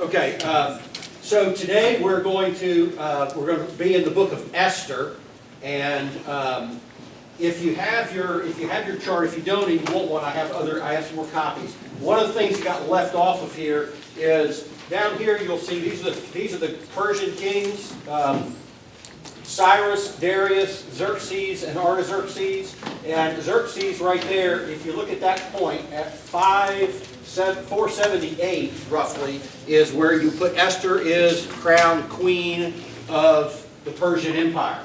Okay, so today we're going to be in the book of Esther, and if you have your chart, if you don't and you want one, I have some more copies. One of the things that got left off of here is down here. You'll see these are the Persian kings: Cyrus, Darius, Xerxes, and Artaxerxes. And Xerxes right there, if you look at that point at 478 roughly, is where you put Esther is crowned queen of the Persian Empire.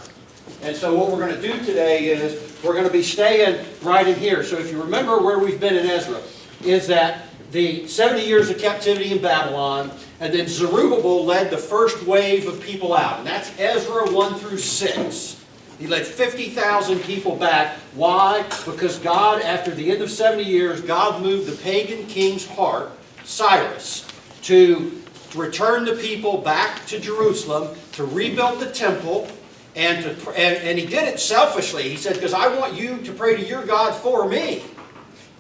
And so what we're going to do today is we're going to be staying right in here. So if you remember where we've been in Ezra, is that the 70 years of captivity in Babylon, and then Zerubbabel led the first wave of people out. And that's Ezra 1 through 6. He led 50,000 people back. Why? Because God, after the end of 70 years, God moved the pagan king's heart, Cyrus, to return the people back to Jerusalem, to rebuild the temple, and he did it selfishly. He said, because I want you to pray to your God for me.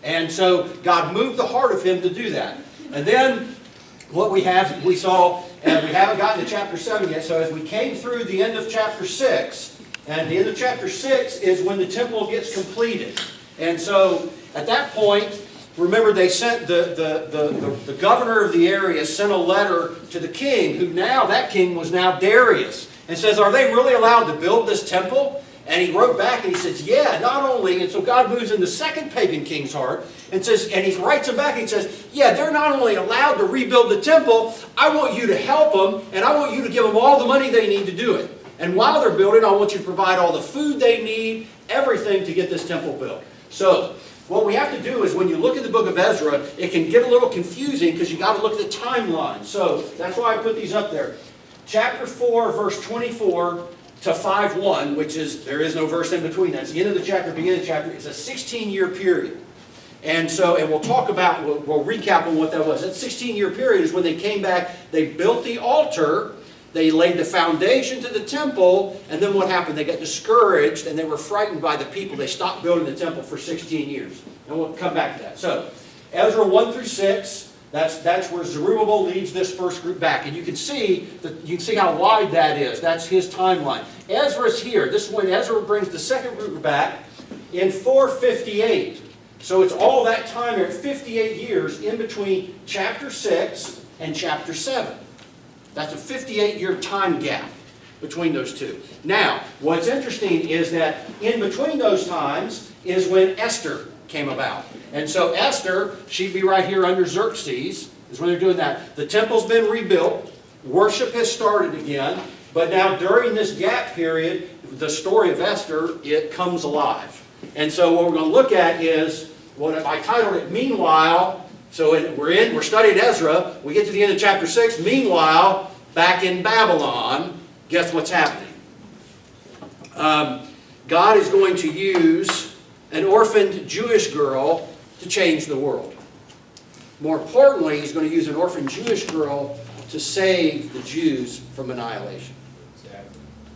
And so God moved the heart of him to do that. And then what we saw, and we haven't gotten to chapter 7 yet, so as we came through the end of chapter 6, and the end of chapter 6 is when the temple gets completed. And so at that point, remember they sent the governor of the area sent a letter to the king, who now, that king was now Darius, and says, are they really allowed to build this temple? And he wrote back and he says, yeah, not only, and so God moves in the second pagan king's heart, and says, and he writes him back and he says, yeah, they're not only allowed to rebuild the temple, I want you to help them, and I want you to give them all the money they need to do it. And while they're building, I want you to provide all the food they need, everything to get this temple built. So, what we have to do is when you look at the book of Ezra, it can get a little confusing because you've got to look at the timeline. So, that's why I put these up there. Chapter 4, verse 24 to 5:1, which is, there is no verse in between. That's the end of the chapter, beginning of the chapter. It's a 16-year period. And so, and we'll talk about, we'll recap on what that was. That 16-year period is when they came back, they built the altar, they laid the foundation to the temple, and then what happened? They got discouraged and they were frightened by the people. They stopped building the temple for 16 years. And we'll come back to that. So, Ezra 1 through 6, that's where Zerubbabel leads this first group back. And you can see how wide that is. That's his timeline. Ezra's here. This is when Ezra brings the second group back in 458. So it's all that time there, 58 years in between chapter 6 and chapter 7. That's a 58-year time gap between those two. Now, what's interesting is that in between those times is when Esther came about. And so Esther, she'd be right here under Xerxes, is when they're doing that. The temple's been rebuilt. Worship has started again. But now during this gap period, the story of Esther, it comes alive. And so what we're going to look at is, what I titled it, Meanwhile. So we're studying Ezra. We get to the end of chapter 6. Meanwhile, back in Babylon, guess what's happening? God is going to use an orphaned Jewish girl to change the world. More importantly, he's going to use an orphaned Jewish girl to save the Jews from annihilation.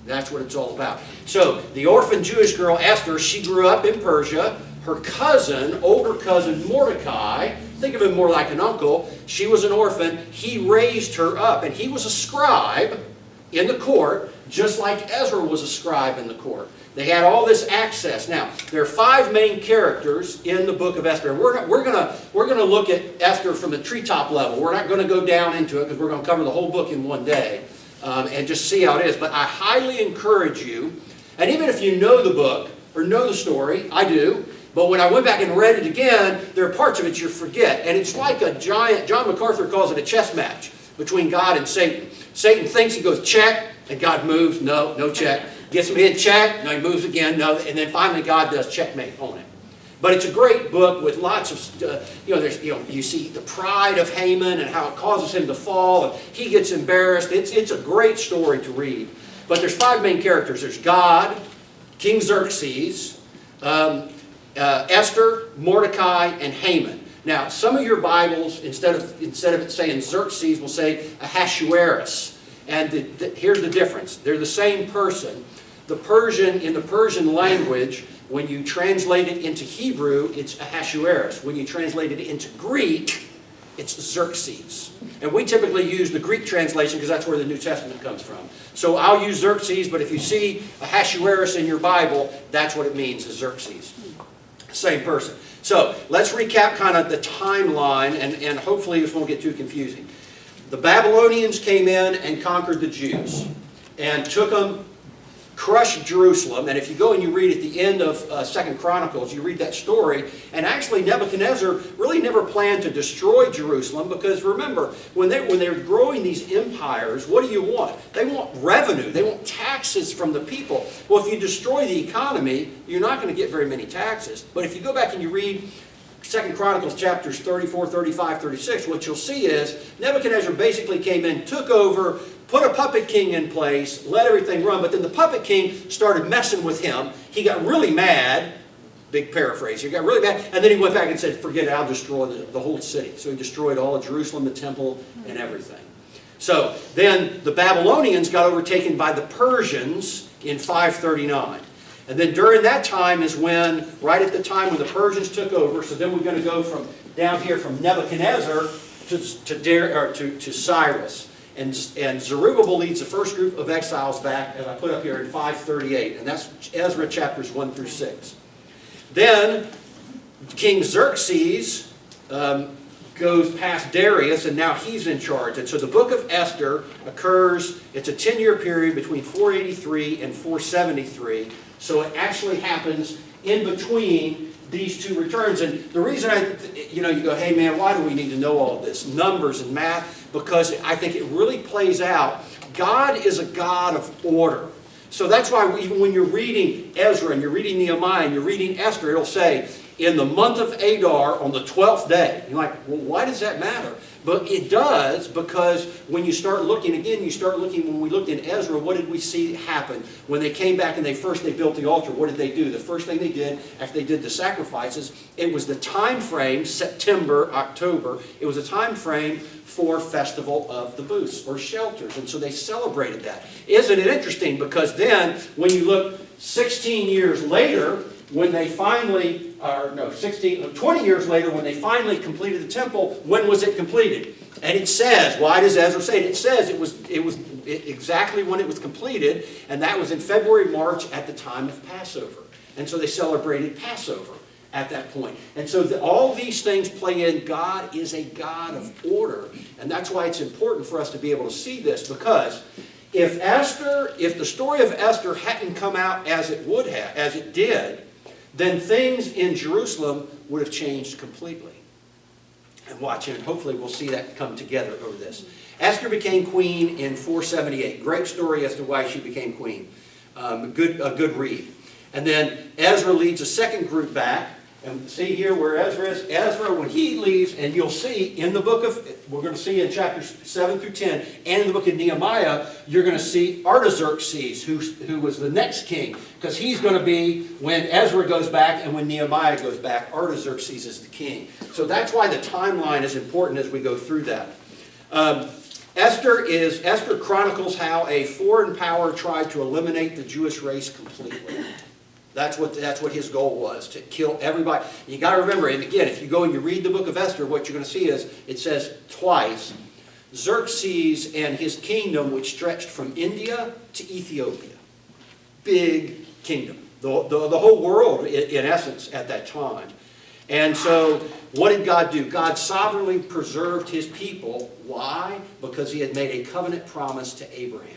That's what it's all about. So, the orphaned Jewish girl, Esther, she grew up in Persia. Her cousin, older cousin Mordecai, think of him more like an uncle, she was an orphan. He raised her up, and he was a scribe in the court, just like Ezra was a scribe in the court. They had all this access. Now, there are 5 main characters in the book of Esther. We're gonna look at Esther from the treetop level. We're not going to go down into it because we're going to cover the whole book in one day and just see how it is. But I highly encourage you, and even if you know the book or know the story, I do, but when I went back and read it again, there are parts of it you forget. And it's like a giant, John MacArthur calls it a chess match between God and Satan. Satan thinks he goes check, and God moves, no check. Gets him in check, no, he moves again, no, and then finally God does checkmate on him. But it's a great book with lots of, you see the pride of Haman and how it causes him to fall, and he gets embarrassed. It's a great story to read. But there's 5 main characters. There's God, King Xerxes, Esther, Mordecai, and Haman. Now, some of your Bibles, instead of it saying Xerxes, will say Ahasuerus. And here's the difference. They're the same person. In the Persian language, when you translate it into Hebrew, it's Ahasuerus. When you translate it into Greek, It's Xerxes. And we typically use the Greek translation because that's where the New Testament comes from. So I'll use Xerxes, but if you see Ahasuerus in your Bible, that's what it means, is Xerxes. Same person. So let's recap kind of the timeline, and hopefully this won't get too confusing. The Babylonians came in and conquered the Jews and took them, crushed Jerusalem. And if you go and you read at the end of 2 Chronicles, you read that story. And actually Nebuchadnezzar really never planned to destroy Jerusalem, because remember, when they're growing these empires, what do you want? They want revenue. They want taxes from the people. Well, if you destroy the economy, you're not going to get very many taxes. But if you go back and you read 2 Chronicles chapters 34, 35, 36, what you'll see is Nebuchadnezzar basically came in, took over, put a puppet king in place, let everything run, but then the puppet king started messing with him. He got really mad, big paraphrase, he got really mad, and then he went back and said, forget it, I'll destroy the whole city. So he destroyed all of Jerusalem, the temple, and everything. So then the Babylonians got overtaken by the Persians in 539. And then during that time is when, right at the time when the Persians took over, so then we're going to go from down here from Nebuchadnezzar to Cyrus. And Zerubbabel leads the first group of exiles back, as I put up here, in 538. And that's Ezra chapters 1 through 6. Then King Xerxes goes past Darius, and now he's in charge. And so the book of Esther occurs, it's a 10-year period between 483 and 473. So it actually happens in between these two returns. And the reason you go, hey man, why do we need to know all of this? Numbers and math, because I think it really plays out. God is a God of order. So that's why even when you're reading Ezra and you're reading Nehemiah and you're reading Esther, it'll say, in the month of Adar on the 12th day. You're like, well, why does that matter? But it does, because when you start looking, again, when we looked in Ezra, what did we see happen? When they came back and they built the altar, what did they do? The first thing they did, after they did the sacrifices, it was the time frame, September, October, it was a time frame for Festival of the Booths, or shelters. And so they celebrated that. Isn't it interesting? Because then, when you look 16 years later, when they finally, 20 years later, when they finally completed the temple, when was it completed? And it says, why does Ezra say it? It says it was exactly when it was completed, and that was in February, March, at the time of Passover. And so they celebrated Passover at that point. And so all these things play in. God is a God of order. And that's why it's important for us to be able to see this, because if the story of Esther hadn't come out as it did, then things in Jerusalem would have changed completely. And watch, and hopefully we'll see that come together over this. Esther became queen in 478. Great story as to why she became queen. A good read. And then Ezra leads a second group back. And see here where Ezra is. Ezra, when he leaves, and you'll see in the book of, we're going to see in chapters 7 through 10, and in the book of Nehemiah, you're going to see Artaxerxes, who was the next king. Because he's going to be, when Ezra goes back and when Nehemiah goes back, Artaxerxes is the king. So that's why the timeline is important as we go through that. Esther chronicles how a foreign power tried to eliminate the Jewish race completely. That's what his goal was, to kill everybody. You got to remember, and again, if you go and you read the book of Esther, what you're going to see is, it says twice, Xerxes and his kingdom, which stretched from India to Ethiopia. Big kingdom. The whole world, in essence, at that time. And so, what did God do? God sovereignly preserved his people. Why? Because he had made a covenant promise to Abraham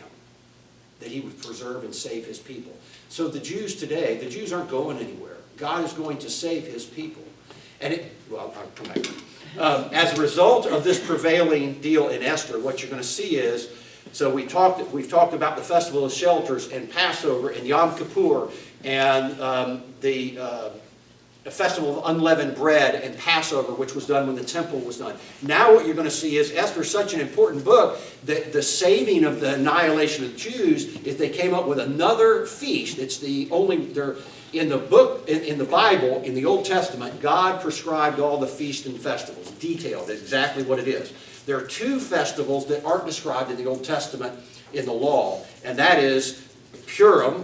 that he would preserve and save his people. So the Jews today, the Jews aren't going anywhere. God is going to save his people. And I'll come back. As a result of this prevailing deal in Esther, what you're going to see is, so we've talked about the Festival of Shelters and Passover and Yom Kippur and the Festival of Unleavened Bread and Passover, which was done when the temple was done. Now what you're going to see is Esther's such an important book that the saving of the annihilation of the Jews is they came up with another feast. It's the only, in the book, in the Bible, in the Old Testament, God prescribed all the feasts and festivals, detailed exactly what it is. There are two festivals that aren't described in the Old Testament in the law, and that is Purim,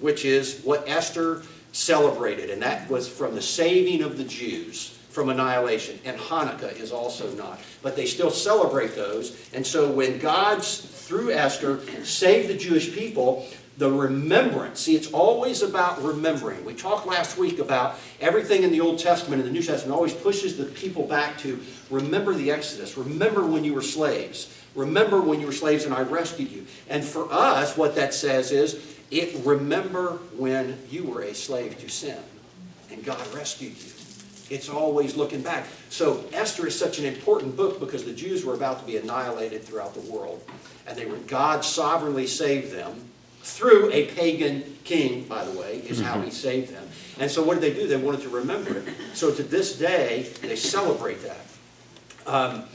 which is what Esther celebrated, and that was from the saving of the Jews from annihilation, and Hanukkah is also not. But they still celebrate those, and so when God, through Esther, saved the Jewish people, the remembrance, see, it's always about remembering. We talked last week about everything in the Old Testament and the New Testament always pushes the people back to remember the Exodus, remember when you were slaves, remember when you were slaves and I rescued you. And for us, what that says is, remember when you were a slave to sin and God rescued you. It's always looking back. So Esther is such an important book because the Jews were about to be annihilated throughout the world. And God sovereignly saved them through a pagan king, by the way, is how he saved them. And so what did they do? They wanted to remember it. So to this day, they celebrate that.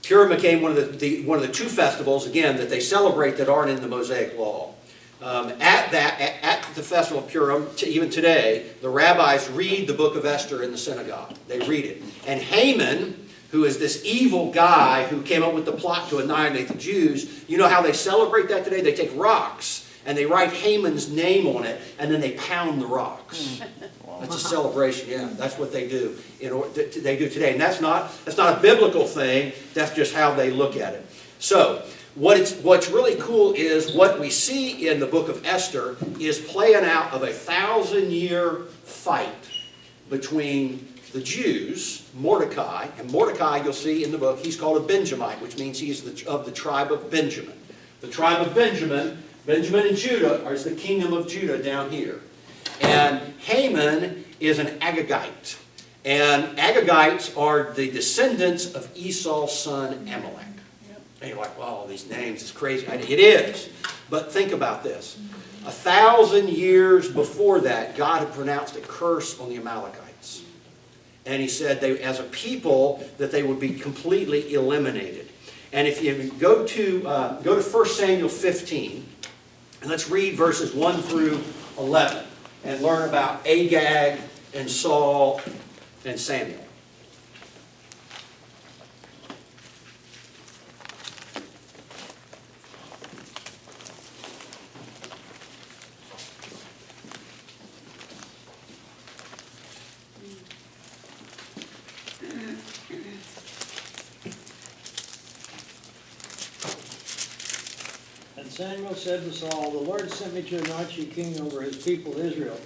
Purim became one of the two festivals, again, that they celebrate that aren't in the Mosaic Law. At the Festival of Purim, even today, the rabbis read the book of Esther in the synagogue. They read it. And Haman, who is this evil guy who came up with the plot to annihilate the Jews, you know how they celebrate that today? They take rocks and they write Haman's name on it and then they pound the rocks. That's a celebration, yeah. That's what they do. They do today. And that's not a biblical thing. That's just how they look at it. So, what's really cool is what we see in the book of Esther is playing out of a 1,000-year fight between the Jews, Mordecai, and Mordecai, you'll see in the book, he's called a Benjamite, which means he's of the tribe of Benjamin. The tribe of Benjamin and Judah is the kingdom of Judah down here. And Haman is an Agagite. And Agagites are the descendants of Esau's son Amalek. And you're like, wow, these names, it's crazy. It is. But think about this. 1,000 years before that, God had pronounced a curse on the Amalekites. And he said, as a people, that they would be completely eliminated. And if you go to 1 Samuel 15, and let's read verses 1 through 11, and learn about Agag and Saul and Samuel. Samuel said to Saul, "The Lord sent me to anoint you king over his people Israel.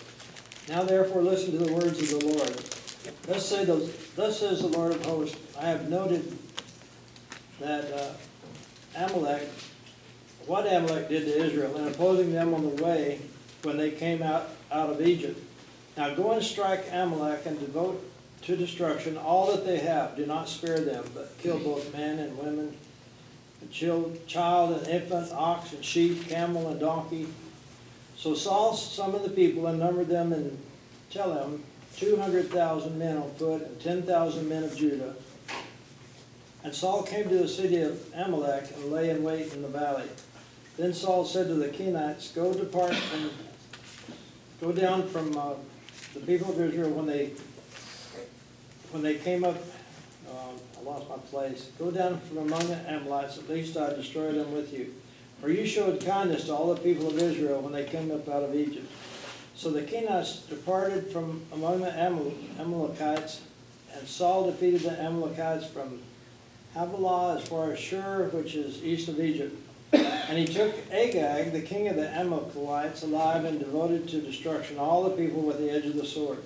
Now therefore listen to the words of the Lord. Thus says the Lord of hosts, I have noted that what Amalek did to Israel in opposing them on the way when they came out of Egypt. Now go and strike Amalek and devote to destruction all that they have. Do not spare them, but kill both men and women, and child and infant, ox and sheep, camel and donkey." So Saul summoned the people and numbered them in Telem, 200,000 men on foot and 10,000 men of Judah. And Saul came to the city of Amalek and lay in wait in the valley. Then Saul said to the Kenites, "Go down from the people of Israel when they came up." I lost my place. "Go down from among the Amalekites, at least I destroy them with you. For you showed kindness to all the people of Israel when they came up out of Egypt." So the Kenites departed from among the Amalekites, and Saul defeated the Amalekites from Havilah as far as Shur, which is east of Egypt. And he took Agag, the king of the Amalekites, alive and devoted to destruction all the people with the edge of the sword.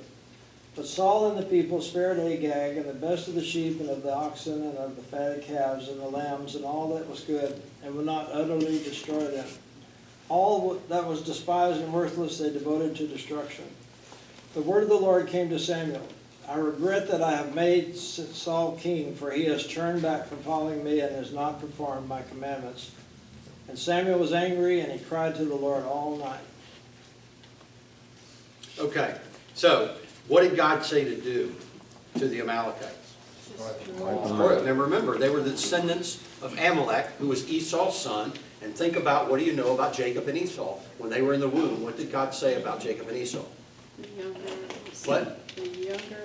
But Saul and the people spared Agag and the best of the sheep and of the oxen and of the fatted calves and the lambs and all that was good, and would not utterly destroy them. All that was despised and worthless they devoted to destruction. The word of the Lord came to Samuel. "I regret that I have made Saul king, for he has turned back from following me and has not performed my commandments." And Samuel was angry, and he cried to the Lord all night. Okay, so what did God say to do to the Amalekites? Now remember, they were the descendants of Amalek, who was Esau's son. And think about, what do you know about Jacob and Esau? When they were in the womb, what did God say about Jacob and Esau? The younger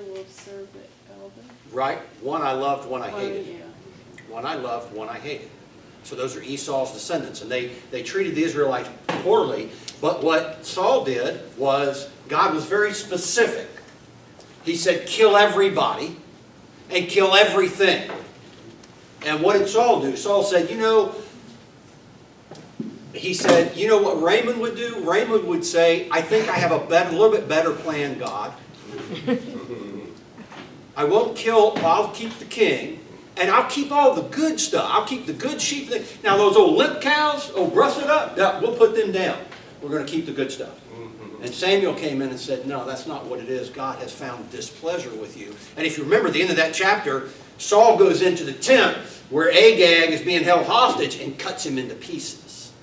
will serve the elder. Right? One I loved, one I hated. Yeah. One I loved, one I hated. So those are Esau's descendants. And they treated the Israelites poorly. But what Saul did was, God was very specific. He said, kill everybody and kill everything. And what did Saul do? Saul said, he said, you know what Raymond would do? Raymond would say, I think I have a little bit better plan, God. I won't kill, I'll keep the king, and I'll keep all the good stuff. I'll keep the good sheep. Now those old limp cows, rusted up, we'll put them down. We're going to keep the good stuff. And Samuel came in and said, no, that's not what it is. God has found displeasure with you. And if you remember at the end of that chapter, Saul goes into the tent where Agag is being held hostage and cuts him into pieces.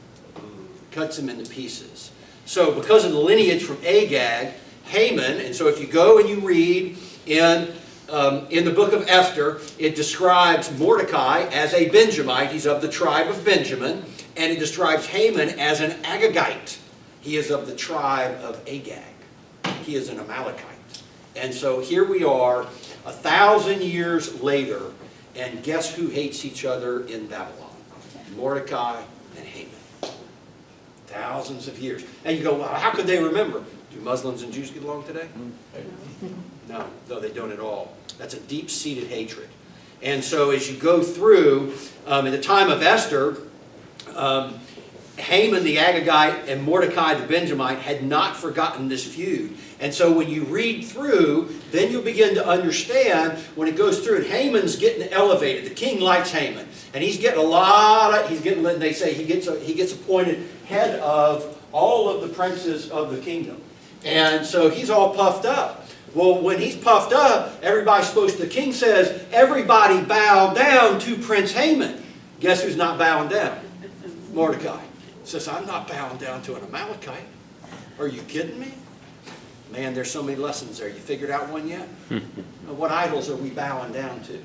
Cuts him into pieces. So because of the lineage from Agag, Haman, and so if you go and you read in the book of Esther, it describes Mordecai as a Benjamite. He's of the tribe of Benjamin. And it describes Haman as an Agagite. He is of the tribe of Agag. He is an Amalekite. And so here we are 1,000 years later, and guess who hates each other in Babylon? Mordecai and Haman. Thousands of years. And you go, well, how could they remember? Do Muslims and Jews get along today? No, they don't at all. That's a deep-seated hatred. And so as you go through, in the time of Esther, Haman the Agagite and Mordecai the Benjamite had not forgotten this feud. And so when you read through, then you'll begin to understand when it goes through. And Haman's getting elevated. The king likes Haman. And he's getting they say he gets appointed head of all of the princes of the kingdom. And so he's all puffed up. Well, when he's puffed up, the king says, everybody bow down to Prince Haman. Guess who's not bowing down? Mordecai. Says, I'm not bowing down to an Amalekite. Are you kidding me? Man, there's so many lessons there. You figured out one yet? What idols are we bowing down to?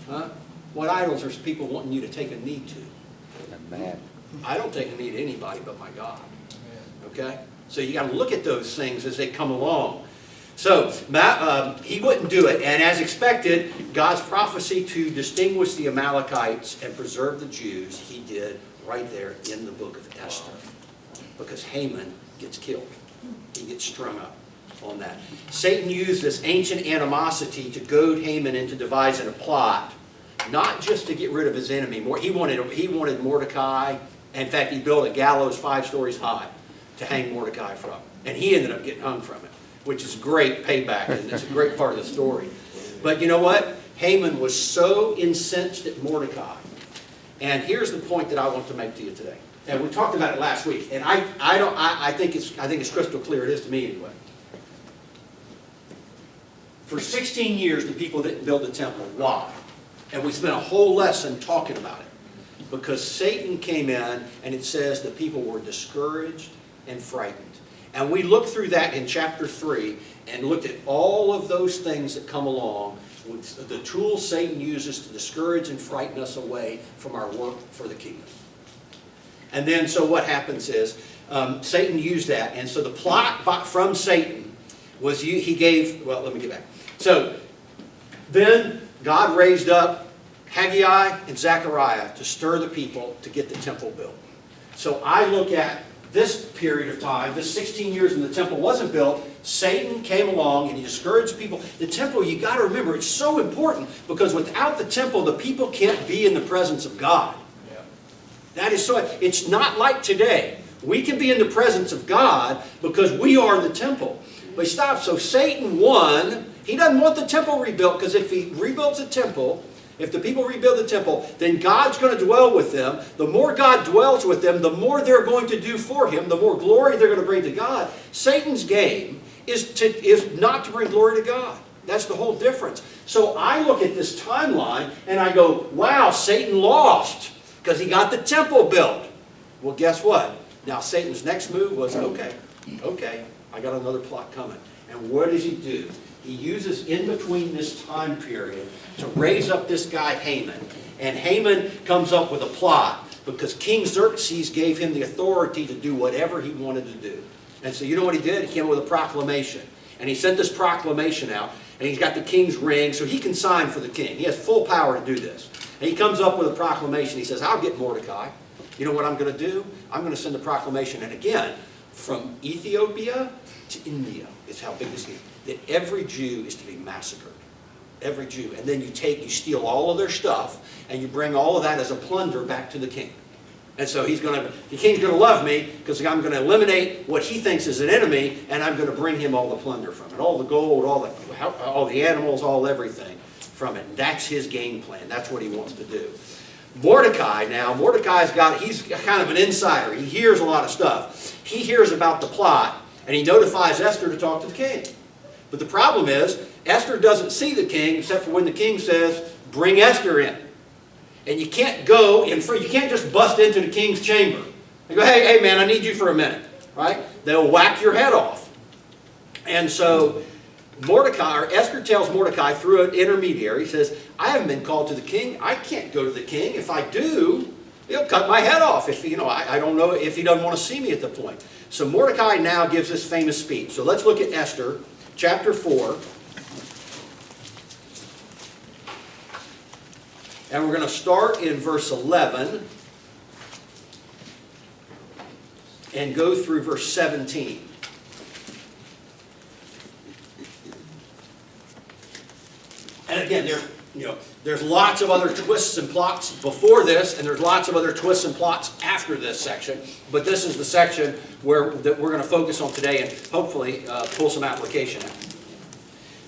Huh? What idols are people wanting you to take a knee to? I don't take a knee to anybody but my God. Okay? So you got to look at those things as they come along. So he wouldn't do it. And as expected, God's prophecy to distinguish the Amalekites and preserve the Jews, he did right there in the book of Esther. Because Haman gets killed. He gets strung up on that. Satan used this ancient animosity to goad Haman into devising a plot, not just to get rid of his enemy. He wanted Mordecai. In fact, he built a gallows 5 stories high to hang Mordecai from. And he ended up getting hung from it, which is great payback, and it's a great part of the story. But you know what? Haman was so incensed at Mordecai. And here's the point that I want to make to you today. And we talked about it last week, and I think it's crystal clear. It is to me anyway. For 16 years, the people didn't build the temple. Why? And we spent a whole lesson talking about it. Because Satan came in, and it says the people were discouraged and frightened. And we looked through that in chapter 3 and looked at all of those things that come along with the tools Satan uses to discourage and frighten us away from our work for the kingdom. And then, so what happens is, Satan used that. And so the plot from Satan was, he gave, well, let me get back. So, then God raised up Haggai and Zechariah to stir the people to get the temple built. So I look at this period of time, this 16 years when the temple wasn't built, Satan came along and he discouraged people. The temple, you got to remember, it's so important because without the temple, the people can't be in the presence of God. Yeah. That is so, it's not like today. We can be in the presence of God because we are the temple. But stop, so Satan won. He doesn't want the temple rebuilt because if he rebuilds the temple, if the people rebuild the temple, then God's going to dwell with them. The more God dwells with them, the more they're going to do for him, the more glory they're going to bring to God. Satan's game is not to bring glory to God. That's the whole difference. So I look at this timeline and I go, wow, Satan lost because he got the temple built. Well, guess what? Now Satan's next move was, okay, I got another plot coming. And what does he do? He uses in between this time period to raise up this guy Haman. And Haman comes up with a plot because King Xerxes gave him the authority to do whatever he wanted to do. And so you know what he did? He came up with a proclamation. And he sent this proclamation out. And he's got the king's ring so he can sign for the king. He has full power to do this. And he comes up with a proclamation. He says, I'll get Mordecai. You know what I'm going to do? I'm going to send a proclamation. And again, from Ethiopia to India is how big this is. That every Jew is to be massacred. Every Jew. And then you steal all of their stuff, and you bring all of that as a plunder back to the king. And so the king's going to love me because I'm going to eliminate what he thinks is an enemy, and I'm going to bring him all the plunder from it. All the gold, all the animals, everything from it. And that's his game plan. That's what he wants to do. Mordecai now, he's kind of an insider. He hears a lot of stuff. He hears about the plot, and he notifies Esther to talk to the king. But the problem is, Esther doesn't see the king except for when the king says, bring Esther in. And you can't go in front, you can't just bust into the king's chamber. They go, hey man, I need you for a minute. Right? They'll whack your head off. And so Esther tells Mordecai through an intermediary, says, I haven't been called to the king. I can't go to the king. If I do, he'll cut my head off. I don't know if he doesn't want to see me at the point. So Mordecai now gives this famous speech. So let's look at Esther chapter 4. And we're going to start in verse 11 and go through verse 17. And again, there's lots of other twists and plots before this, and there's lots of other twists and plots after this section. But this is the section that we're going to focus on today and hopefully pull some application out.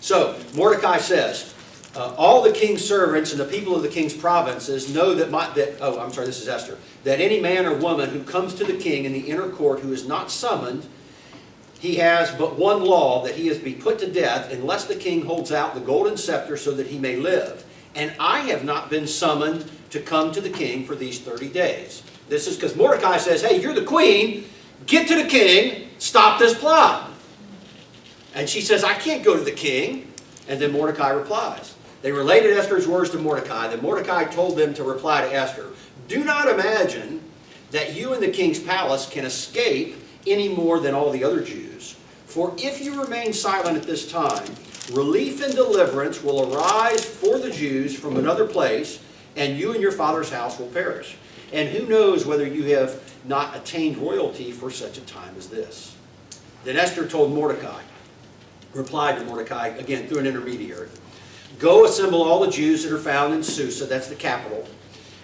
So Mordecai says, all the king's servants and the people of the king's provinces know this is Esther, that any man or woman who comes to the king in the inner court who is not summoned, he has but one law, that he is to be put to death unless the king holds out the golden scepter so that he may live. And I have not been summoned to come to the king for these 30 days. This is because Mordecai says, hey, you're the queen, get to the king, stop this plot. And she says, I can't go to the king. And then Mordecai replies. They related Esther's words to Mordecai. Then Mordecai told them to reply to Esther, do not imagine that you in the king's palace can escape any more than all the other Jews. For if you remain silent at this time, relief and deliverance will arise for the Jews from another place, and you and your father's house will perish. And who knows whether you have not attained royalty for such a time as this. Then Esther replied to Mordecai, again through an intermediary, go assemble all the Jews that are found in Susa, that's the capital,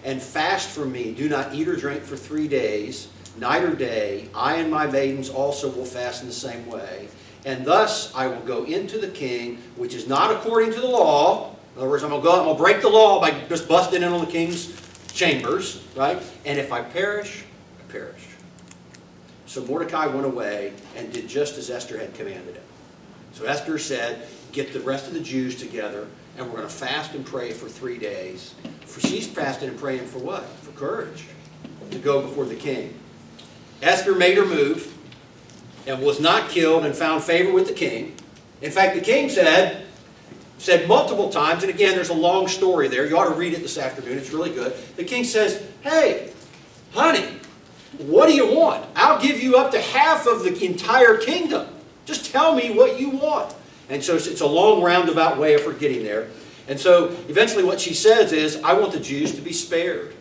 and fast for me. Do not eat or drink for 3 days, night or day. I and my maidens also will fast in the same way. And thus I will go into the king, which is not according to the law. In other words, I'm going to break the law by just busting in on the king's chambers, right? And if I perish, I perish. So Mordecai went away and did just as Esther had commanded him. So Esther said, get the rest of the Jews together, and we're going to fast and pray for 3 days. She's fasting and praying for what? For courage to go before the king. Esther made her move and was not killed and found favor with the king. In fact, the king said multiple times, and again, there's a long story there. You ought to read it this afternoon. It's really good. The king says, hey, honey, what do you want? I'll give you up to half of the entire kingdom. Just tell me what you want. And so it's a long roundabout way of her getting there. And so eventually what she says is, I want the Jews to be spared.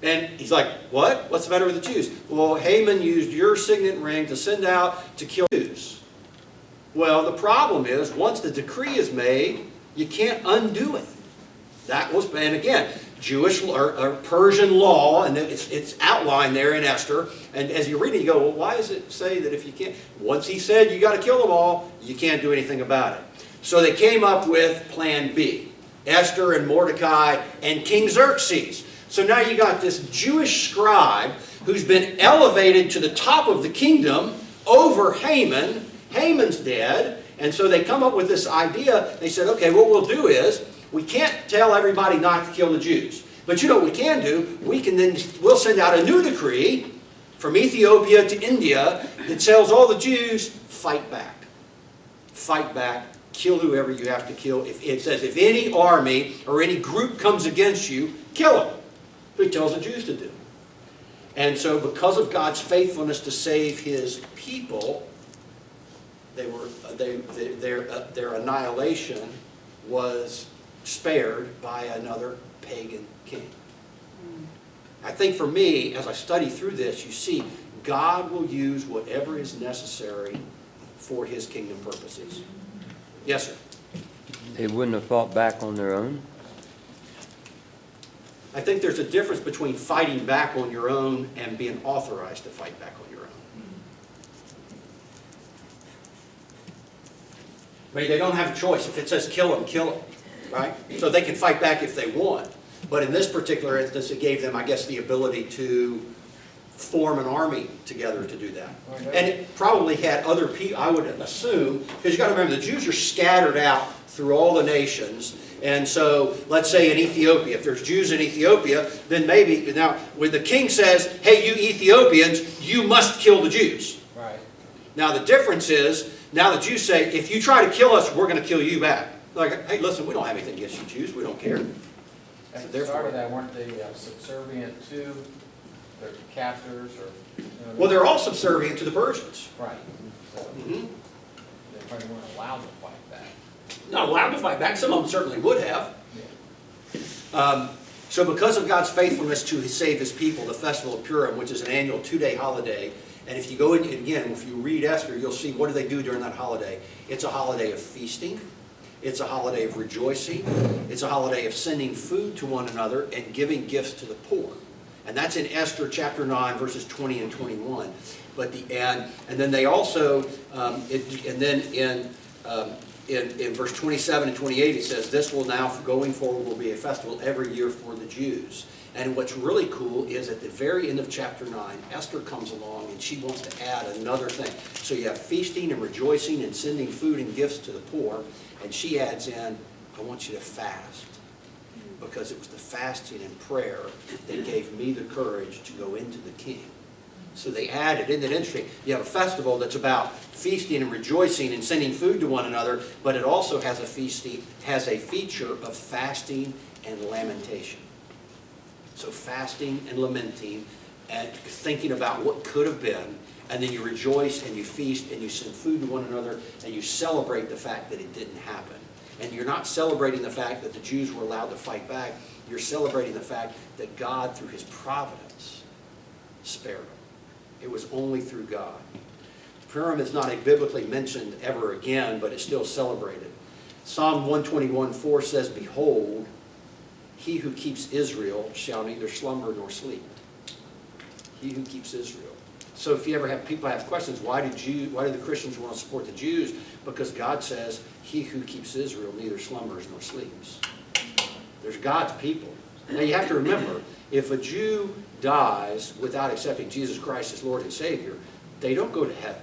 And he's like, what? What's the matter with the Jews? Well, Haman used your signet ring to send out to kill Jews. Well, the problem is, once the decree is made, you can't undo it. And again, Jewish or Persian law, and it's outlined there in Esther. And as you read it, you go, well, why does it say that if you can't? Once he said you got to kill them all, you can't do anything about it. So they came up with Plan B. Esther and Mordecai and King Xerxes. So now you got this Jewish scribe who's been elevated to the top of the kingdom over Haman. Haman's dead. And so they come up with this idea. They said, okay, what we'll do is, we can't tell everybody not to kill the Jews. But you know what we can do? We'll send out a new decree from Ethiopia to India that tells all the Jews, fight back. Fight back. Kill whoever you have to kill. It says if any army or any group comes against you, kill them. He tells the Jews to do. And so because of God's faithfulness to save His people, their annihilation was spared by another pagan king. I think for me, as I study through this, you see God will use whatever is necessary for His kingdom purposes. Yes, sir? They wouldn't have fought back on their own? I think there's a difference between fighting back on your own and being authorized to fight back on your own. I mean, they don't have a choice. If it says kill them, kill them, right? So they can fight back if they want. But in this particular instance, it gave them, I guess, the ability to form an army together to do that. And it probably had other people, I would assume, because you've got to remember, the Jews are scattered out through all the nations. And so, let's say in Ethiopia, if there's Jews in Ethiopia, then maybe, now, when the king says, hey, you Ethiopians, you must kill the Jews. Right. Now, the difference is, now the Jews say, if you try to kill us, we're going to kill you back. Like, hey, listen, we don't have anything against you Jews. We don't care. At the start of that, weren't they subservient to their captors or? Well, they're all subservient to the Persians. Right. So they probably weren't allowed to fight back. Not allowed to fight back. Some of them certainly would have. Yeah. So because of God's faithfulness to save His people, the Festival of Purim, which is an annual 2-day holiday, and if you go in, again, if you read Esther, you'll see what do they do during that holiday. It's a holiday of feasting. It's a holiday of rejoicing. It's a holiday of sending food to one another and giving gifts to the poor. And that's in Esther Chapter 9, verses 20 and 21. And then they also, in verse 27 and 28, it says, this will now, going forward, will be a festival every year for the Jews. And what's really cool is at the very end of chapter 9, Esther comes along and she wants to add another thing. So you have feasting and rejoicing and sending food and gifts to the poor. And she adds in, I want you to fast. Because it was the fasting and prayer that gave me the courage to go into the king. So they added, isn't it interesting? You have a festival that's about feasting and rejoicing and sending food to one another, but it also has a feature of fasting and lamentation. So fasting and lamenting and thinking about what could have been, and then you rejoice and you feast and you send food to one another and you celebrate the fact that it didn't happen. And you're not celebrating the fact that the Jews were allowed to fight back. You're celebrating the fact that God, through His providence, spared them. It was only through God. Purim is not biblically mentioned ever again, but it's still celebrated. Psalm 121:4 says, behold, he who keeps Israel shall neither slumber nor sleep. He who keeps Israel. So if you ever have people have questions, why do the Christians want to support the Jews? Because God says, he who keeps Israel neither slumbers nor sleeps. There's God's people. Now you have to remember, if a Jew dies without accepting Jesus Christ as Lord and Savior, they don't go to heaven.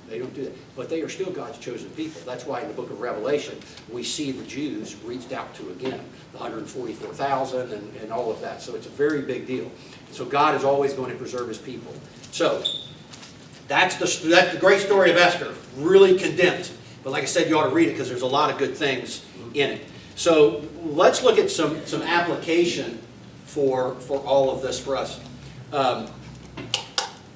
They don't do that. But they are still God's chosen people. That's why in the book of Revelation, we see the Jews reached out to again, the 144,000 and all of that. So it's a very big deal. So God is always going to preserve His people. So that's the great story of Esther, really condensed. But like I said, you ought to read it because there's a lot of good things in it. So let's look at some application for all of this for us.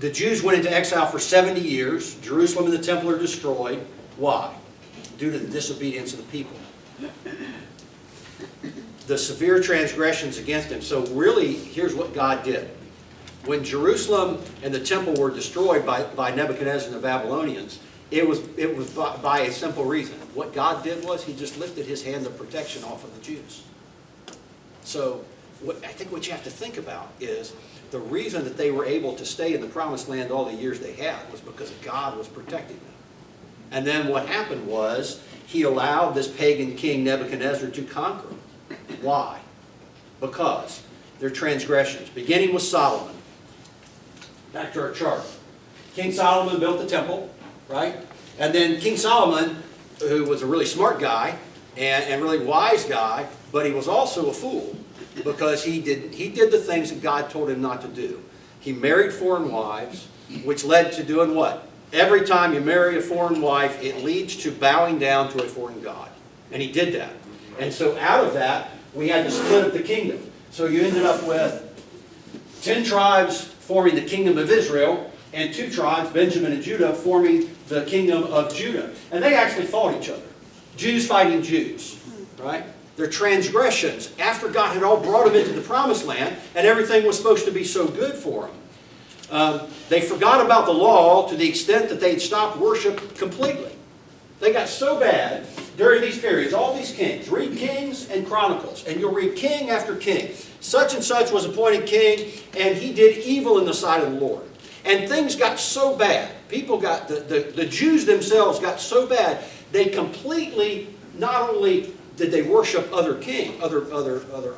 The Jews went into exile for 70 years. Jerusalem and the temple are destroyed. Why? Due to the disobedience of the people. The severe transgressions against Him. So really, here's what God did. When Jerusalem and the temple were destroyed by Nebuchadnezzar and the Babylonians, it was by a simple reason. What God did was He just lifted His hand of protection off of the Jews. So I think what you have to think about is the reason that they were able to stay in the promised land all the years they had was because God was protecting them. And then what happened was He allowed this pagan king Nebuchadnezzar to conquer them. Why? Because their transgressions, beginning with Solomon. Back to our chart. King Solomon built the temple, right? And then King Solomon, who was a really smart guy and really wise guy, but he was also a fool because he did the things that God told him not to do. He married foreign wives, which led to doing what? Every time you marry a foreign wife, it leads to bowing down to a foreign god. And he did that. And so out of that, we had the split of the kingdom. So you ended up with 10 tribes forming the kingdom of Israel, and 2 tribes, Benjamin and Judah, forming the kingdom of Judah. And they actually fought each other. Jews fighting Jews, right? Their transgressions, after God had all brought them into the promised land, and everything was supposed to be so good for them. They forgot about the law to the extent that they had stopped worship completely. They got so bad during these periods, all these kings. Read Kings and Chronicles, and you'll read king after king. Such and such was appointed king, and he did evil in the sight of the Lord. And things got so bad. People got, the Jews themselves got so bad, they completely, not only did they worship other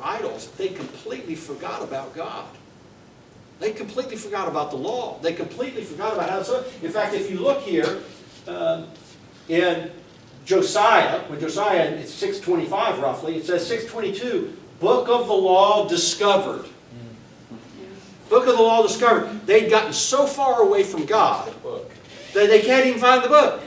idols, they completely forgot about God. They completely forgot about the law. They completely forgot about how to. In fact, if you look here, in Josiah, when Josiah, it's 625 roughly, it says 622, book of the law discovered. Book of the law discovered. They'd gotten so far away from God that they can't even find the book.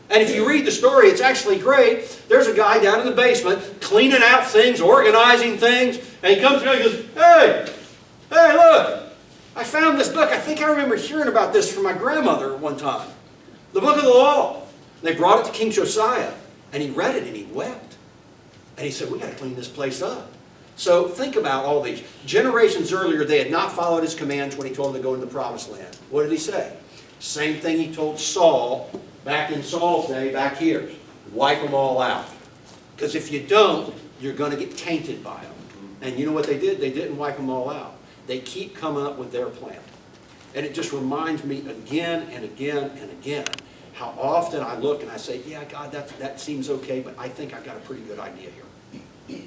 And if you read the story, it's actually great. There's a guy down in the basement cleaning out things, organizing things, and he comes to me and goes, hey, look, I found this book. I think I remember hearing about this from my grandmother one time. The book of the law. They brought it to King Josiah, and he read it and he wept. And he said, we got to clean this place up. So think about all these. Generations earlier, they had not followed his commands when he told them to go into the promised land. What did he say? Same thing he told Saul back in Saul's day, back here. Wipe them all out. Because if you don't, you're going to get tainted by them. And you know what they did? They didn't wipe them all out. They keep coming up with their plan. And it just reminds me again and again and again how often I look and I say, yeah, God, that seems okay, but I think I've got a pretty good idea here.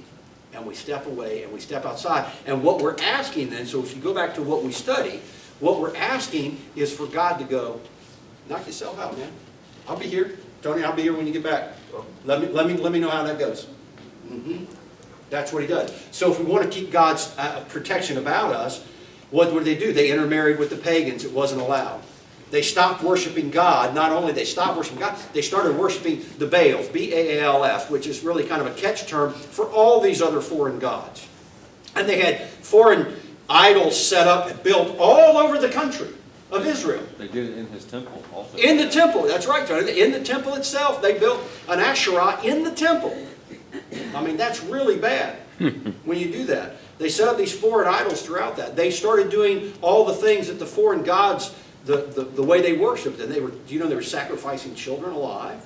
And we step away and we step outside. And what we're asking then, so if you go back to what we study, what we're asking is for God to go, knock yourself out, man. I'll be here. Tony, I'll be here when you get back. Let me know how that goes. That's what he does. So if we want to keep God's protection about us, what would they do? They intermarried with the pagans. It wasn't allowed. They stopped worshiping God. Not only they stopped worshiping God, they started worshiping the Baals, B-A-A-L-S, which is really kind of a catch term for all these other foreign gods. And they had foreign idols set up and built all over the country of Israel. They did it in his temple also. In the temple, that's right, Tony. In the temple itself, they built an Asherah in the temple. I mean, that's really bad when you do that. They set up these foreign idols throughout that. They started doing all the things that the foreign gods, the way they worshipped. And they were, do you know they were sacrificing children alive?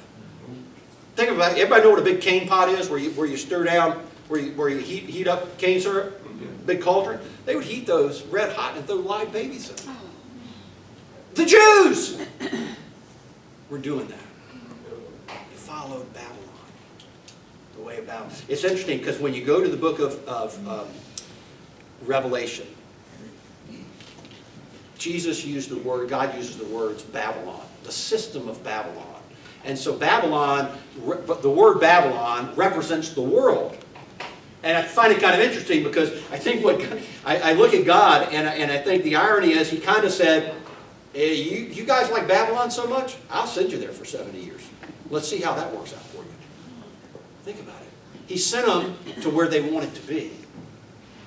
Think about it. Everybody know what a big cane pot is, where you stir down, where you heat up cane syrup? Big cauldron. They would heat those red hot and throw live babies in them. The Jews were doing that. They followed Babylon. The way of Babylon. It's interesting because when you go to the book of Revelation, Jesus used the word, God uses the words Babylon, the system of Babylon. And so Babylon, the word Babylon represents the world. And I find it kind of interesting because I think I look at God and I think the irony is he kind of said, hey, you guys like Babylon so much? I'll send you there for 70 years. Let's see how that works out for you. Think about it. He sent them to where they wanted to be.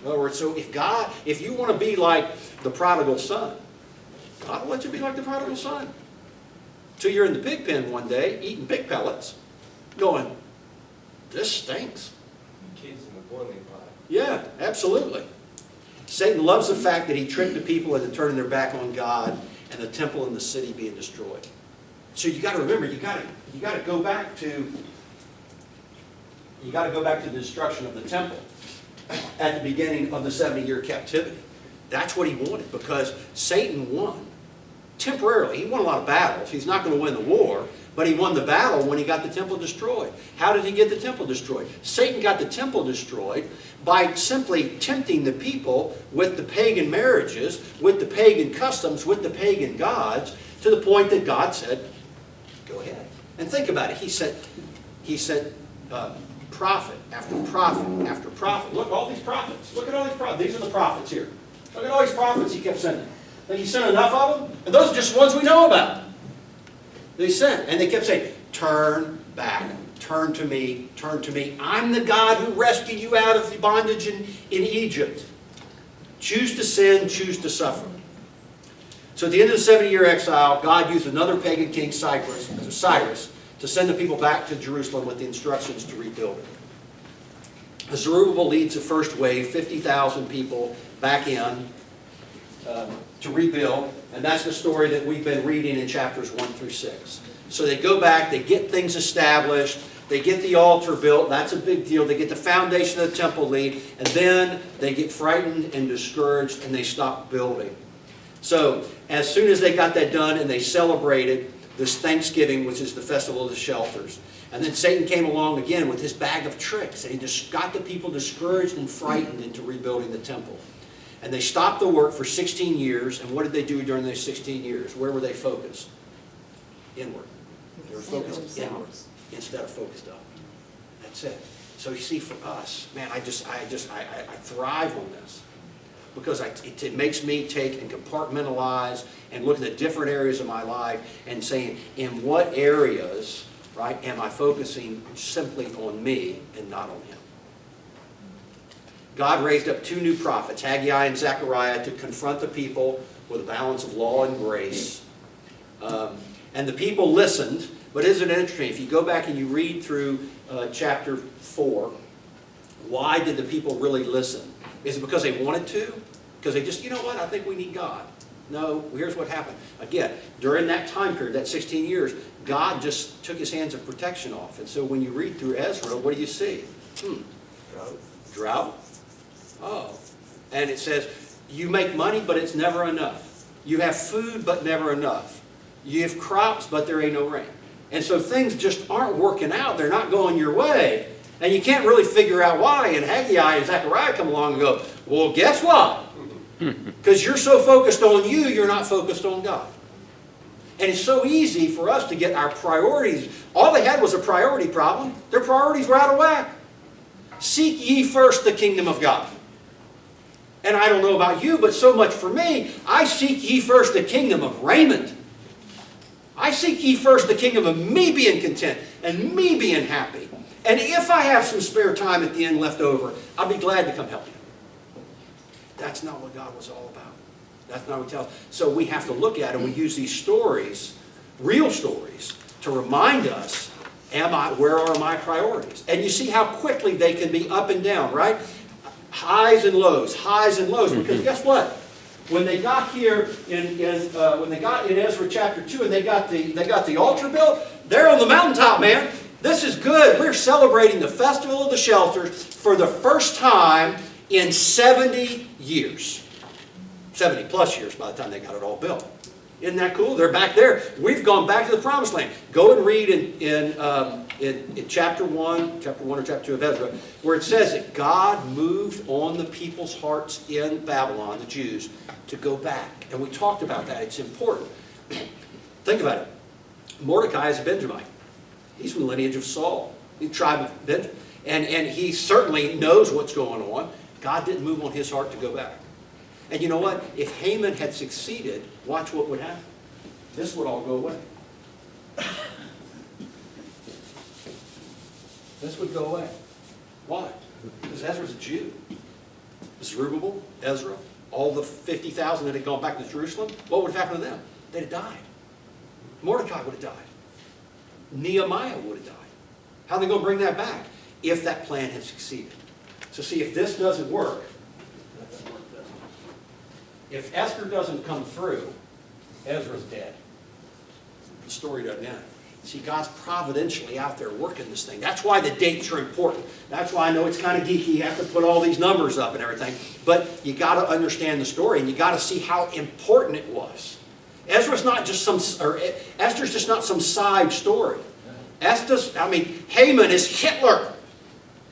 In other words, so if you want to be like the prodigal son, God will let you be like the prodigal son. Till you're in the pig pen one day, eating pig pellets, going, this stinks. Kids in the boiling pot. Yeah, absolutely. Satan loves the fact that he tricked the people into turning their back on God and the temple and the city being destroyed. So you got to remember, you got to go back to the destruction of the temple at the beginning of the 70-year captivity. That's what he wanted because Satan won temporarily. He won a lot of battles. He's not going to win the war, but he won the battle when he got the temple destroyed. How did he get the temple destroyed? Satan got the temple destroyed by simply tempting the people with the pagan marriages, with the pagan customs, with the pagan gods, to the point that God said, go ahead. And think about it. He said prophet after prophet after prophet. Look, all these prophets. Look at all these prophets. These are the prophets here. Look at all these prophets he kept sending. Think he sent enough of them? And those are just ones we know about. They sent. And they kept saying, turn back. Turn to me. Turn to me. I'm the God who rescued you out of the bondage in Egypt. Choose to sin. Choose to suffer. So at the end of the 70-year exile, God used another pagan king, Cyrus, to send the people back to Jerusalem with the instructions to rebuild it. Zerubbabel leads the first wave, 50,000 people back in to rebuild. And that's the story that we've been reading in chapters 1 through 6. So they go back, they get things established, they get the altar built, that's a big deal. They get the foundation of the temple laid, and then they get frightened and discouraged and they stop building. So as soon as they got that done and they celebrated this Thanksgiving, which is the Festival of the Shelters, and then Satan came along again with his bag of tricks, and he just got the people discouraged and frightened into rebuilding the temple. And they stopped the work for 16 years, and what did they do during those 16 years? Where were they focused? Inward. They were focused inward instead of focused up. That's it. So you see, for us, man, I thrive on this. Because it makes me take and compartmentalize and look at the different areas of my life and saying, in what areas, right, am I focusing simply on me and not on him? God raised up 2 new prophets, Haggai and Zechariah, to confront the people with a balance of law and grace. And the people listened, but isn't it interesting? If you go back and you read through chapter 4, why did the people really listen? Is it because they wanted to? Because they just, you know what, I think we need God. No, here's what happened. Again, during that time period, that 16 years, God just took his hands of protection off. And so when you read through Ezra, what do you see? Drought. Oh. And it says, you make money, but it's never enough. You have food, but never enough. You have crops, but there ain't no rain. And so things just aren't working out. They're not going your way. And you can't really figure out why. And Haggai and Zechariah come along and go, well, guess what? Because you're so focused on you, you're not focused on God. And it's so easy for us to get our priorities. All they had was a priority problem. Their priorities were out of whack. Seek ye first the kingdom of God. And I don't know about you, but so much for me, I seek ye first the kingdom of Raymond. I seek ye first the kingdom of me being content and me being happy. And if I have some spare time at the end left over, I'll be glad to come help you. That's not what God was all about. That's not what he tells us. So we have to look at it, and we use these stories, real stories, to remind us, where are my priorities? And you see how quickly they can be up and down, right? Highs and lows, because guess what? When they got here in Ezra chapter 2 and they got the altar built, they're on the mountaintop, man. This is good. We're celebrating the Festival of the Shelters for the first time in 70 years. 70 plus years by the time they got it all built. Isn't that cool? They're back there. We've gone back to the Promised Land. Go and read in chapter 1 or chapter 2 of Ezra, where it says that God moved on the people's hearts in Babylon, the Jews, to go back. And we talked about that. It's important. Think about it. Mordecai is a Benjamite. He's from the lineage of Saul, the tribe of Benjamin. And he certainly knows what's going on. God didn't move on his heart to go back. And you know what? If Haman had succeeded, watch what would happen. This would all go away. This would go away. Why? Because Ezra's a Jew. Zerubbabel, Ezra, all the 50,000 that had gone back to Jerusalem, what would have happened to them? They'd have died. Mordecai would have died. Nehemiah would have died. How are they going to bring that back? If that plan had succeeded. So see, if this doesn't work, if Esther doesn't come through, Ezra's dead. The story doesn't end. See, God's providentially out there working this thing. That's why the dates are important. That's why I know it's kind of geeky. You have to put all these numbers up and everything. But you got to understand the story, and you got to see how important it was. Esther's just not some side story. Haman is Hitler.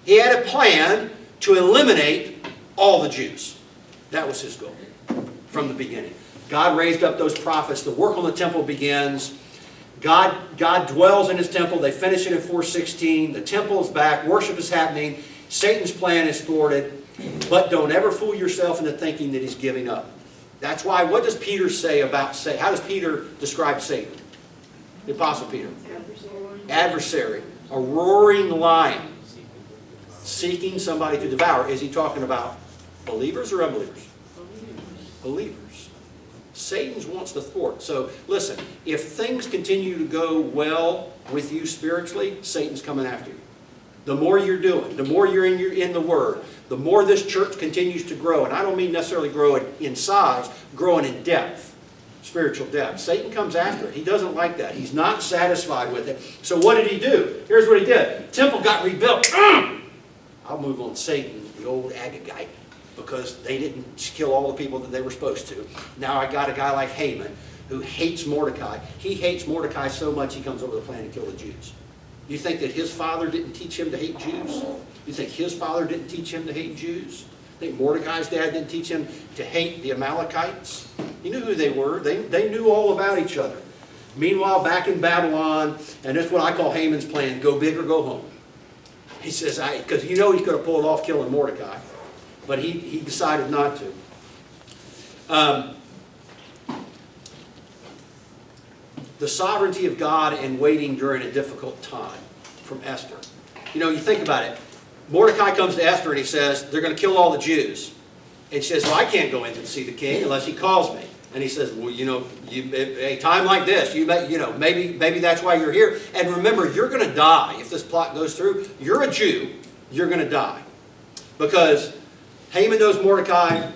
He had a plan to eliminate all the Jews. That was his goal from the beginning. God raised up those prophets. The work on the temple begins. God dwells in his temple. They finish it in 416. The temple is back. Worship is happening. Satan's plan is thwarted. But don't ever fool yourself into thinking that he's giving up. That's why, what does Peter say about Satan? How does Peter describe Satan? The Apostle Peter. Adversary. A roaring lion. Seeking somebody to devour. Is he talking about believers or unbelievers? Believers. Satan wants to thwart. So listen, if things continue to go well with you spiritually, Satan's coming after you. The more you're doing, the more you're in the Word, the more this church continues to grow. And I don't mean necessarily growing in size, growing in depth. spiritual depth. Satan comes after it. He doesn't like that. He's not satisfied with it. So what did he do? Here's what he did. Temple got rebuilt. I'll move on Satan, the old Agagite, because they didn't kill all the people that they were supposed to. Now I got a guy like Haman who hates Mordecai. He hates Mordecai so much he comes over the plan to kill the Jews. You think that his father didn't teach him to hate Jews? You think his father didn't teach him to hate Jews? You think Mordecai's dad didn't teach him to hate the Amalekites? He knew who they were. They knew all about each other. Meanwhile, back in Babylon, and that's what I call Haman's plan, go big or go home. He says, because you know he could have pulled off killing Mordecai, but he decided not to. The sovereignty of God and waiting during a difficult time from Esther. You know, you think about it. Mordecai comes to Esther and he says, they're going to kill all the Jews. And she says, well, I can't go in to see the king unless he calls me. And he says, well, you know, a time like this, maybe that's why you're here. And remember, you're going to die. If this plot goes through, you're a Jew, you're going to die. Because Haman knows Mordecai.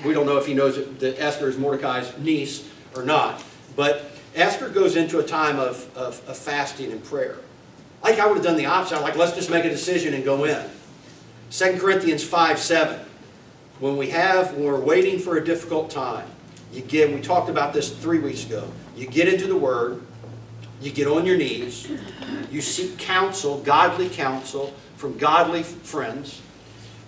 We don't know if he knows that Esther is Mordecai's niece or not. But Esther goes into a time of fasting and prayer. Like I would have done the opposite. I'm like, let's just make a decision and go in. 2 Corinthians 5:7. When we're waiting for a difficult time, we talked about this 3 weeks ago. You get into the Word, you get on your knees, you seek counsel, godly counsel from godly friends,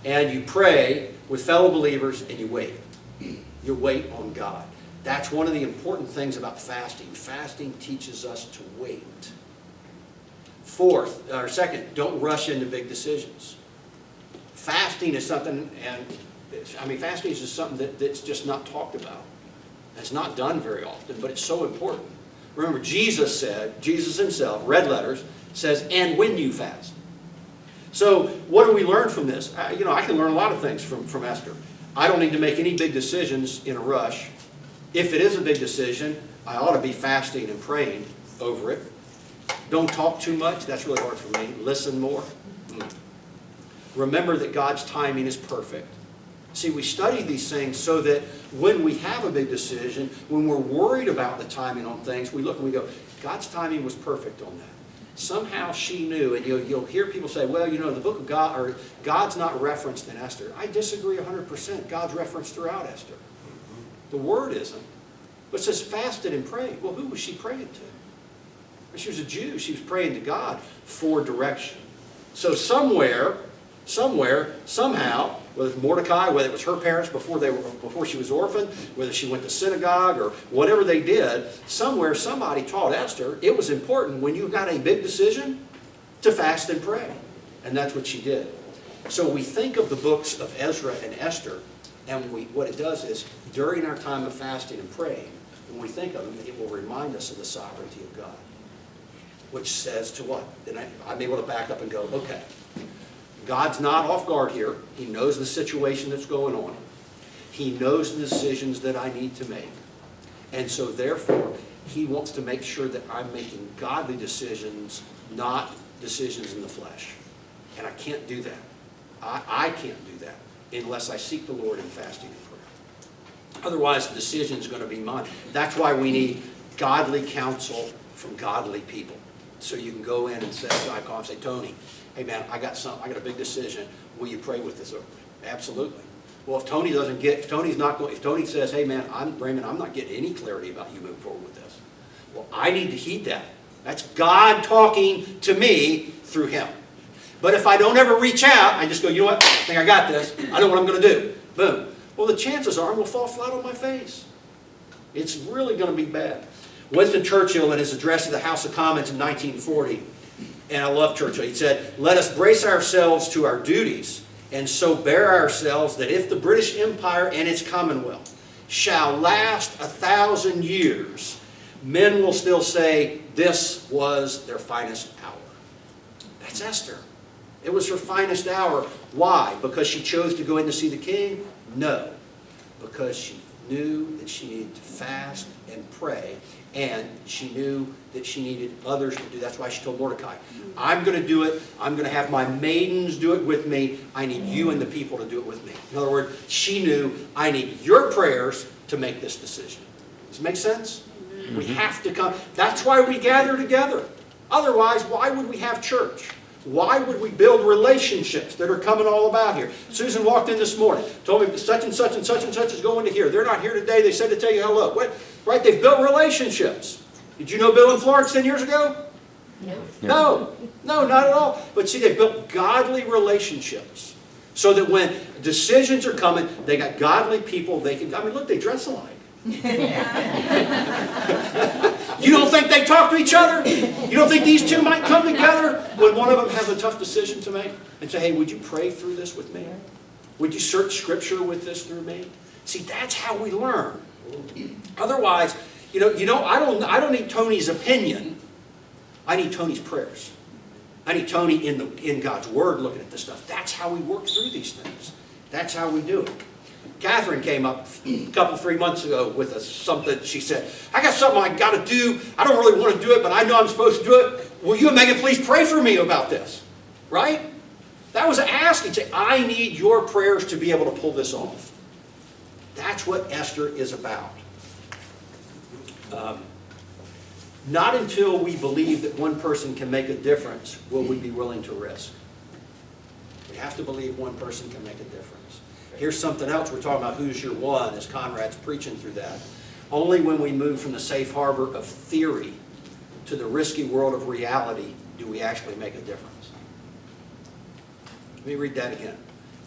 and you pray with fellow believers and you wait. You wait on God. That's one of the important things about fasting. Fasting teaches us to wait. Second, don't rush into big decisions. Fasting is something, fasting is just something that's just not talked about. It's not done very often, but it's so important. Remember, Jesus himself, red letters, says, and when you fast. So what do we learn from this? I can learn a lot of things from Esther. I don't need to make any big decisions in a rush. If it is a big decision, I ought to be fasting and praying over it. Don't talk too much. That's really hard for me. Listen more. Remember that God's timing is perfect. See, we study these things so that when we have a big decision, when we're worried about the timing on things, we look and we go, God's timing was perfect on that. Somehow she knew, and you'll hear people say, well, the book of God, or God's not referenced in Esther. I disagree 100%. God's referenced throughout Esther. The word isn't. But it says fasted and prayed. Well, who was she praying to? She was a Jew. She was praying to God for direction. So somewhere, somehow, whether it's Mordecai, whether it was her parents before she was orphaned, whether she went to synagogue or whatever they did, somewhere somebody taught Esther it was important when you got a big decision to fast and pray. And that's what she did. So we think of the books of Ezra and Esther, and what it does is during our time of fasting and praying, when we think of them, it will remind us of the sovereignty of God. Which says to what? Then I'm able to back up and go, okay, God's not off guard here. He knows the situation that's going on. He knows the decisions that I need to make. And so therefore, He wants to make sure that I'm making godly decisions, not decisions in the flesh. And I can't do that. I can't do that unless I seek the Lord in fasting and prayer. Otherwise, the decision is going to be mine. That's why we need godly counsel from godly people. So you can go in and say, I call and say, Tony, hey man, I got a big decision. Will you pray with this over me? Absolutely. Well, if Tony says, hey man, Raymond, I'm not getting any clarity about you moving forward with this. Well, I need to heed that. That's God talking to me through him. But if I don't ever reach out, I just go, you know what, I think I got this. I know what I'm going to do. Boom. Well, the chances are I'm going to fall flat on my face. It's really going to be bad. Winston Churchill, in his address to the House of Commons in 1940, and I love Churchill, he said, let us brace ourselves to our duties and so bear ourselves that if the British Empire and its Commonwealth shall last 1,000 years, men will still say this was their finest hour. That's Esther. It was her finest hour. Why? Because she chose to go in to see the king? No. Because she knew that she needed to fast and pray, and she knew that she needed others to do. That's why she told Mordecai, I'm going to do it. I'm going to have my maidens do it with me. I need you and the people to do it with me. In other words, she knew, I need your prayers to make this decision. Does it make sense? We have to come. That's why we gather together. Otherwise, why would we have church? Why would we build relationships that are coming all about here? Susan walked in this morning, told me such and such and such and such is going to here. They're not here today. They said to tell you hello. What? Right? They've built relationships. Did you know Bill and Florence 10 years ago? No, not at all. But see, they've built godly relationships so that when decisions are coming, they got godly people. They can. I mean, look, they dress alike. You don't think they talk to each other? You don't think these two might come together when one of them has a tough decision to make and say, hey, would you pray through this with me? Would you search Scripture with this through me? See, that's how we learn. Otherwise, I don't need Tony's opinion. I need Tony's prayers. I need Tony in God's Word looking at this stuff. That's how we work through these things. That's how we do it. Catherine came up a couple, 3 months ago with something. She said, I got something I got to do. I don't really want to do it, but I know I'm supposed to do it. Will you and Megan please pray for me about this? Right? That was asking. Say, I need your prayers to be able to pull this off. That's what Esther is about. Not until we believe that one person can make a difference will we be willing to risk. We have to believe one person can make a difference. Here's something else. We're talking about who's your one, as Conrad's preaching through that. Only when we move from the safe harbor of theory to the risky world of reality do we actually make a difference. Let me read that again.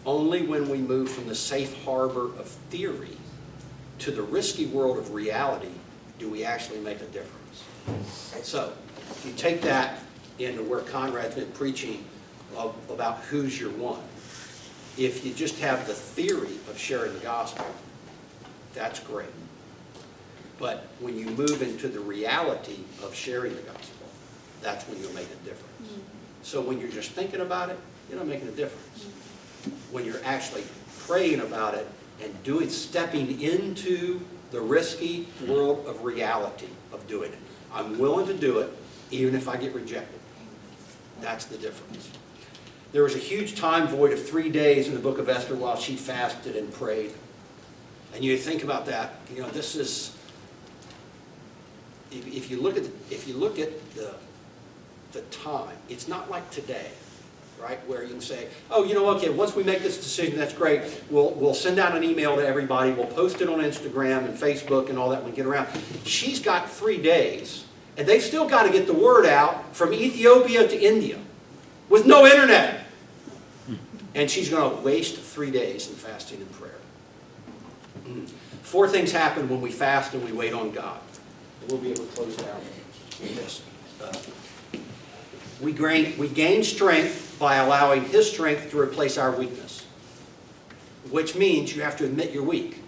Only when we move from the safe harbor of theory to the risky world of reality do we actually make a difference. So, if you take that into where Conrad's been preaching about who's your one, if you just have the theory of sharing the gospel, that's great. But when you move into the reality of sharing the gospel, that's when you'll make a difference. So when you're just thinking about it, you're not making a difference. When you're actually praying about it and stepping into the risky world of reality of doing it. I'm willing to do it even if I get rejected. That's the difference. There was a huge time void of 3 days in the book of Esther while she fasted and prayed. And you think about that, this is, if you look at the time, it's not like today, right? Where you can say, oh, okay, once we make this decision, that's great. We'll send out an email to everybody. We'll post it on Instagram and Facebook and all that when we get around. She's got 3 days, and they've still got to get the word out from Ethiopia to India with no internet. And she's going to waste 3 days in fasting and prayer. 4 things happen when we fast and we wait on God. And we'll be able to close down with this. We gain strength by allowing His strength to replace our weakness. Which means you have to admit you're weak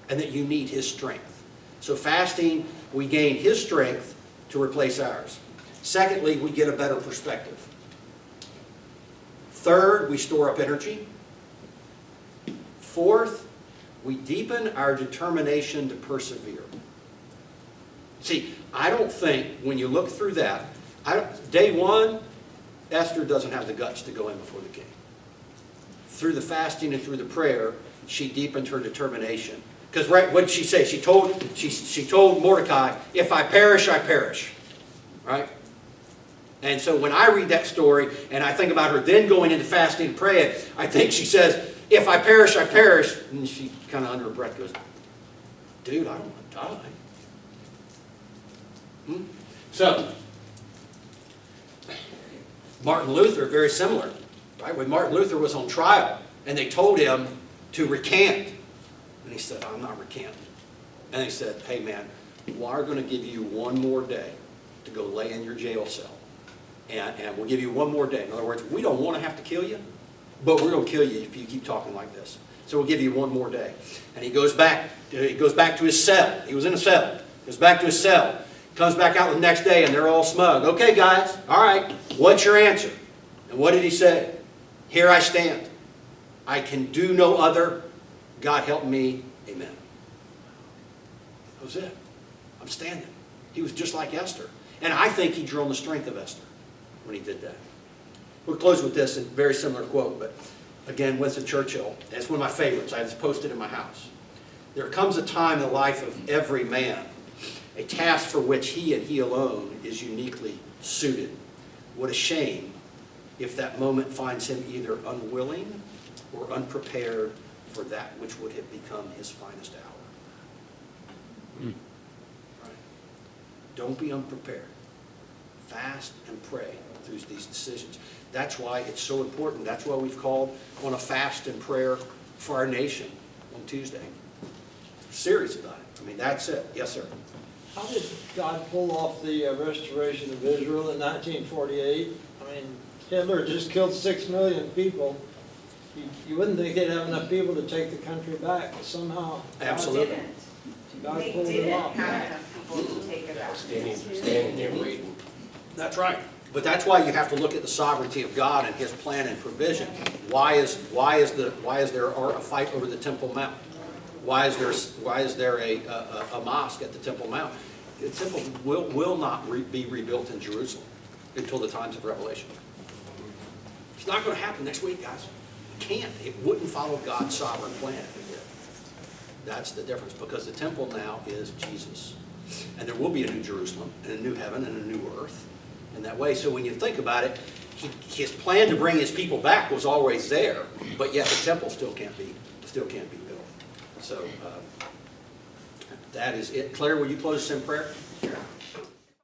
and that you need His strength. So fasting, we gain His strength to replace ours. Secondly, we get a better perspective. Third, we store up energy. Fourth, we deepen our determination to persevere. See, I don't think when you look through that, day one, Esther doesn't have the guts to go in before the king. Through the fasting and through the prayer, she deepened her determination. Because what did she say? She told Mordecai, if I perish, I perish. Right? And so when I read that story and I think about her then going into fasting and praying, I think she says, if I perish, I perish. And she kind of under her breath goes, dude, I don't want to die. So, Martin Luther, very similar. Right? When Martin Luther was on trial and they told him to recant. And he said, I'm not recanting. And they said, hey man, we're going to give you one more day to go lay in your jail cell. And we'll give you one more day. In other words, we don't want to have to kill you, but we're going to kill you if you keep talking like this. So we'll give you one more day. And he goes back to his cell. He was in a cell. Goes back to his cell. Comes back out the next day and they're all smug. Okay, guys, all right, what's your answer? And what did he say? Here I stand. I can do no other. God help me. Amen. That was it. I'm standing. He was just like Esther. And I think he drew on the strength of Esther when he did that. We'll close with this, a very similar quote, but again, Winston Churchill. And it's one of my favorites. I have this posted in my house. There comes a time in the life of every man a task for which he and he alone is uniquely suited. What a shame if that moment finds him either unwilling or unprepared for that which would have become his finest hour. Right? Don't be unprepared. Fast and pray through these decisions. That's why it's so important. That's why we've called on a fast and prayer for our nation on Tuesday. We're serious about it. I mean, that's it. Yes, sir. How did God pull off the restoration of Israel in 1948? I mean, Hitler just killed 6 million people. You wouldn't think they'd have enough people to take the country back, but somehow Absolutely. God They pulled it didn't off. have enough people to take it back. Standing there waiting. That's right. But that's why you have to look at the sovereignty of God and his plan and provision. Why is there a fight over the Temple Mount? Why is there a mosque at the Temple Mount? The temple will not be rebuilt in Jerusalem until the times of Revelation. It's not going to happen next week, guys. It can't. It wouldn't follow God's sovereign plan if it did. That's the difference, because the temple now is Jesus. And there will be a new Jerusalem and a new heaven and a new earth in that way. So when you think about it, his plan to bring his people back was always there, but yet the temple still can't be built. So that is it. Claire, will you close us in prayer? Sure.